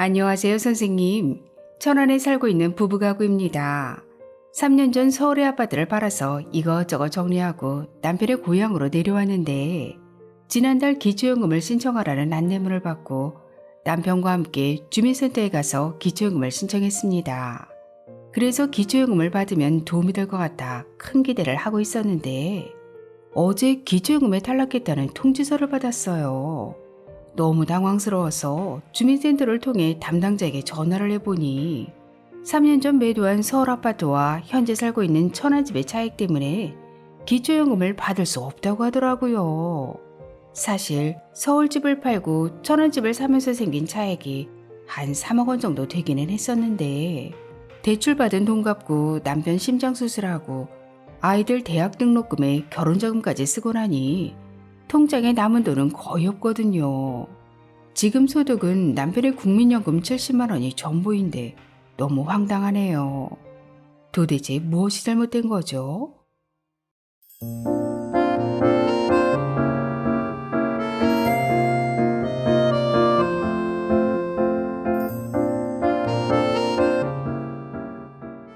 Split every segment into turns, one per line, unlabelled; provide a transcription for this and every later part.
안녕하세요, 선생님. 천안에 살고 있는 부부가구입니다. 3년 전 서울의 아파트를 팔아서 이것저것 정리하고 남편의 고향으로 내려왔는데 지난달 기초연금을 신청하라는 안내문을 받고 남편과 함께 주민센터에 가서 기초연금을 신청했습니다. 그래서 기초연금을 받으면 도움이 될 것 같아 큰 기대를 하고 있었는데 어제 기초연금에 탈락했다는 통지서를 받았어요. 너무 당황스러워서 주민센터를 통해 담당자에게 전화를 해보니 3년 전 매도한 서울 아파트와 현재 살고 있는 천안집의 차익 때문에 기초연금을 받을 수 없다고 하더라고요. 사실 서울집을 팔고 천안집을 사면서 생긴 차익이 한 3억 원 정도 되기는 했었는데 대출받은 돈 갚고 남편 심장수술하고 아이들 대학 등록금에 결혼자금까지 쓰고 나니 통장에 남은 돈은 거의 없거든요. 지금 소득은 남편의 국민연금 70만 원이 전부인데 너무 황당하네요. 도대체 무엇이 잘못된 거죠?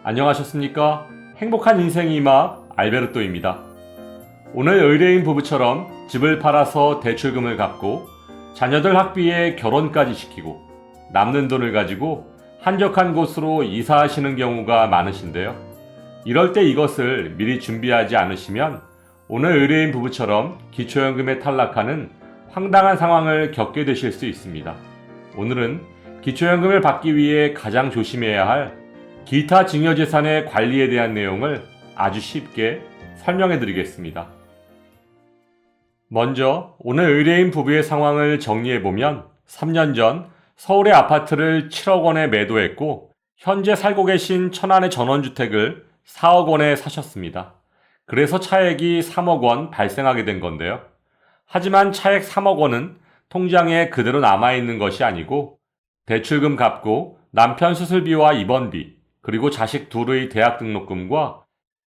안녕하셨습니까? 행복한 인생의 이막 알베르토입니다. 오늘 의뢰인 부부처럼 집을 팔아서 대출금을 갚고 자녀들 학비에 결혼까지 시키고 남는 돈을 가지고 한적한 곳으로 이사하시는 경우가 많으신데요. 이럴 때 이것을 미리 준비하지 않으시면 오늘 의뢰인 부부처럼 기초연금에 탈락하는 황당한 상황을 겪게 되실 수 있습니다. 오늘은 기초연금을 받기 위해 가장 조심해야 할 기타 증여재산의 관리에 대한 내용을 아주 쉽게 설명해 드리겠습니다. 먼저 오늘 의뢰인 부부의 상황을 정리해보면 3년 전 서울의 아파트를 7억 원에 매도했고 현재 살고 계신 천안의 전원주택을 4억 원에 사셨습니다. 그래서 차액이 3억 원 발생하게 된 건데요. 하지만 차액 3억 원은 통장에 그대로 남아있는 것이 아니고 대출금 갚고 남편 수술비와 입원비 그리고 자식 둘의 대학 등록금과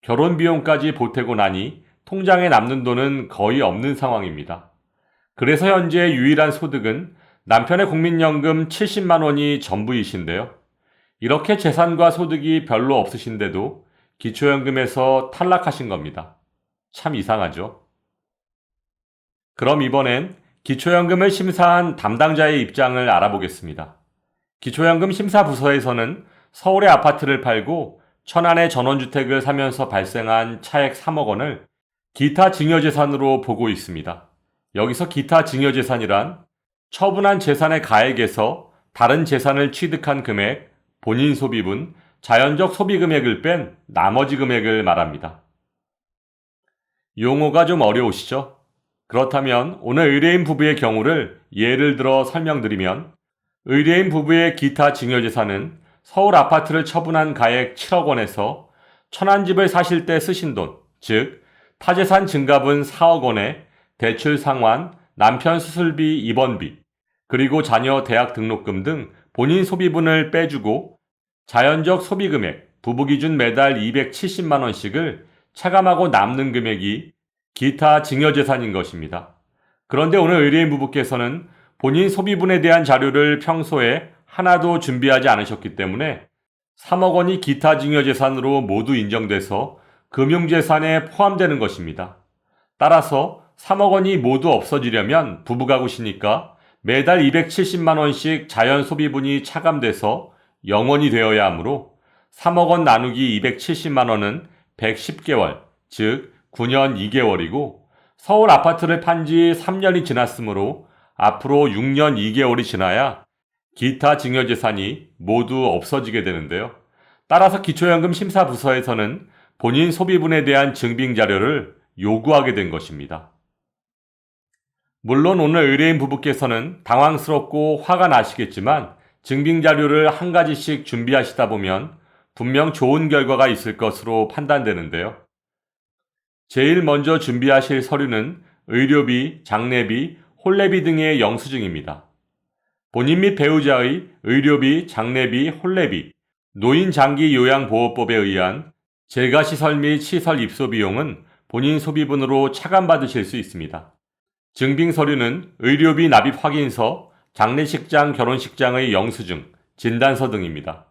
결혼비용까지 보태고 나니 통장에 남는 돈은 거의 없는 상황입니다. 그래서 현재 유일한 소득은 남편의 국민연금 70만 원이 전부이신데요. 이렇게 재산과 소득이 별로 없으신데도 기초연금에서 탈락하신 겁니다. 참 이상하죠? 그럼 이번엔 기초연금을 심사한 담당자의 입장을 알아보겠습니다. 기초연금 심사부서에서는 서울의 아파트를 팔고 천안의 전원주택을 사면서 발생한 차액 3억 원을 기타 증여재산으로 보고 있습니다. 여기서 기타 증여재산이란 처분한 재산의 가액에서 다른 재산을 취득한 금액, 본인 소비분, 자연적 소비금액을 뺀 나머지 금액을 말합니다. 용어가 좀 어려우시죠? 그렇다면 오늘 의뢰인 부부의 경우를 예를 들어 설명드리면 의뢰인 부부의 기타 증여재산은 서울 아파트를 처분한 가액 7억 원에서 천안집을 사실 때 쓰신 돈, 즉 타재산 증가분 4억 원에 대출 상환, 남편 수술비, 입원비, 그리고 자녀 대학 등록금 등 본인 소비분을 빼주고 자연적 소비금액, 부부 기준 매달 270만 원씩을 차감하고 남는 금액이 기타 증여재산인 것입니다. 그런데 오늘 의뢰인 부부께서는 본인 소비분에 대한 자료를 평소에 하나도 준비하지 않으셨기 때문에 3억 원이 기타 증여재산으로 모두 인정돼서 금융재산에 포함되는 것입니다. 따라서 3억 원이 모두 없어지려면 부부가구시니까 매달 270만 원씩 자연 소비분이 차감돼서 0원이 되어야 하므로 3억 원 나누기 270만 원은 110개월, 즉 9년 2개월이고 서울 아파트를 판 지 3년이 지났으므로 앞으로 6년 2개월이 지나야 기타 증여재산이 모두 없어지게 되는데요. 따라서 기초연금 심사부서에서는 본인 소비분에 대한 증빙자료를 요구하게 된 것입니다. 물론 오늘 의뢰인 부부께서는 당황스럽고 화가 나시겠지만 증빙자료를 한 가지씩 준비하시다 보면 분명 좋은 결과가 있을 것으로 판단되는데요. 제일 먼저 준비하실 서류는 의료비, 장례비, 혼례비 등의 영수증입니다. 본인 및 배우자의 의료비, 장례비, 혼례비, 노인장기요양보호법에 의한 재가시설 및 시설 입소 비용은 본인 소비분으로 차감받으실 수 있습니다. 증빙서류는 의료비 납입 확인서, 장례식장, 결혼식장의 영수증, 진단서 등입니다.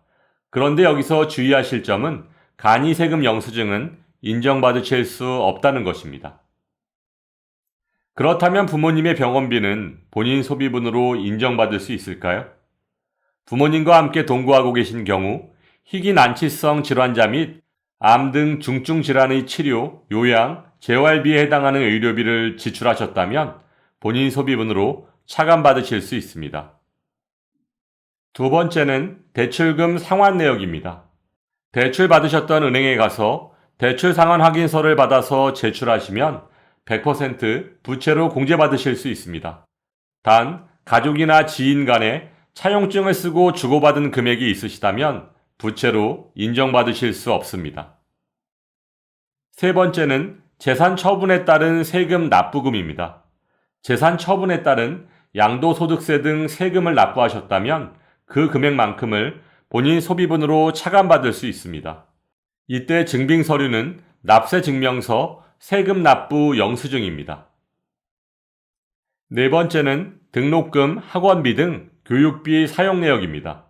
그런데 여기서 주의하실 점은 간이세금 영수증은 인정받으실 수 없다는 것입니다. 그렇다면 부모님의 병원비는 본인 소비분으로 인정받을 수 있을까요? 부모님과 함께 동거하고 계신 경우 희귀난치성 질환자 및 암 등 중증 질환의 치료, 요양, 재활비에 해당하는 의료비를 지출하셨다면 본인 소비분으로 차감받으실 수 있습니다. 두 번째는 대출금 상환 내역입니다. 대출 받으셨던 은행에 가서 대출 상환 확인서를 받아서 제출하시면 100% 부채로 공제받으실 수 있습니다. 단, 가족이나 지인 간에 차용증을 쓰고 주고받은 금액이 있으시다면 부채로 인정받으실 수 없습니다. 세 번째는 재산 처분에 따른 세금 납부금입니다. 재산 처분에 따른 양도소득세 등 세금을 납부하셨다면 그 금액만큼을 본인 소비분으로 차감받을 수 있습니다. 이때 증빙서류는 납세증명서, 세금 납부 영수증입니다. 네 번째는 등록금, 학원비 등 교육비 사용 내역입니다.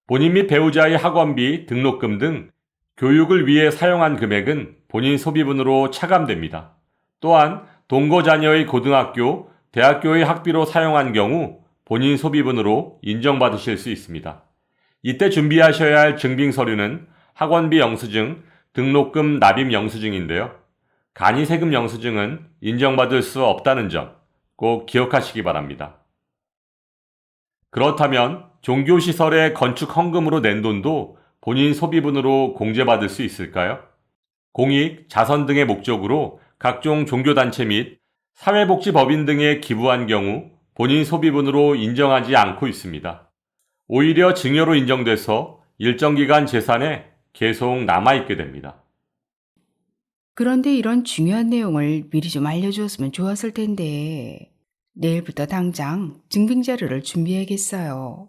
본인 및 배우자의 학원비, 등록금 등 교육을 위해 사용한 금액은 본인 소비분으로 차감됩니다. 또한 동거 자녀의 고등학교, 대학교의 학비로 사용한 경우 본인 소비분으로 인정받으실 수 있습니다. 이때 준비하셔야 할 증빙서류는 학원비 영수증, 등록금 납입 영수증인데요. 간이세금 영수증은 인정받을 수 없다는 점 꼭 기억하시기 바랍니다. 그렇다면 종교시설의 건축 헌금으로 낸 돈도 본인 소비분으로 공제받을 수 있을까요? 공익, 자선 등의 목적으로 각종 종교단체 및 사회복지법인 등에 기부한 경우 본인 소비분으로 인정하지 않고 있습니다. 오히려 증여로 인정돼서 일정 기간 재산에 계속 남아있게 됩니다.
그런데 이런 중요한 내용을 미리 좀 알려주었으면 좋았을 텐데. 내일부터 당장 증빙자료를 준비해야겠어요.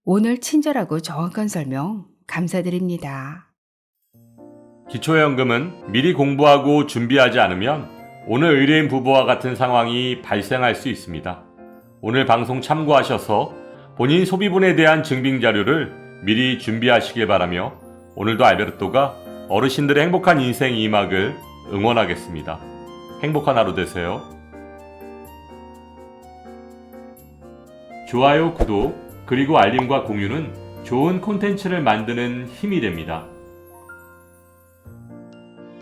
오늘 친절하고 정확한 설명 감사드립니다.
기초연금은 미리 공부하고 준비하지 않으면 오늘 의뢰인 부부와 같은 상황이 발생할 수 있습니다. 오늘 방송 참고하셔서 본인 소비분에 대한 증빙자료를 미리 준비하시길 바라며 오늘도 알베르토가 어르신들의 행복한 인생 2막을 응원하겠습니다. 행복한 하루 되세요. 좋아요, 구독, 그리고 알림과 공유는 좋은 콘텐츠를 만드는 힘이 됩니다.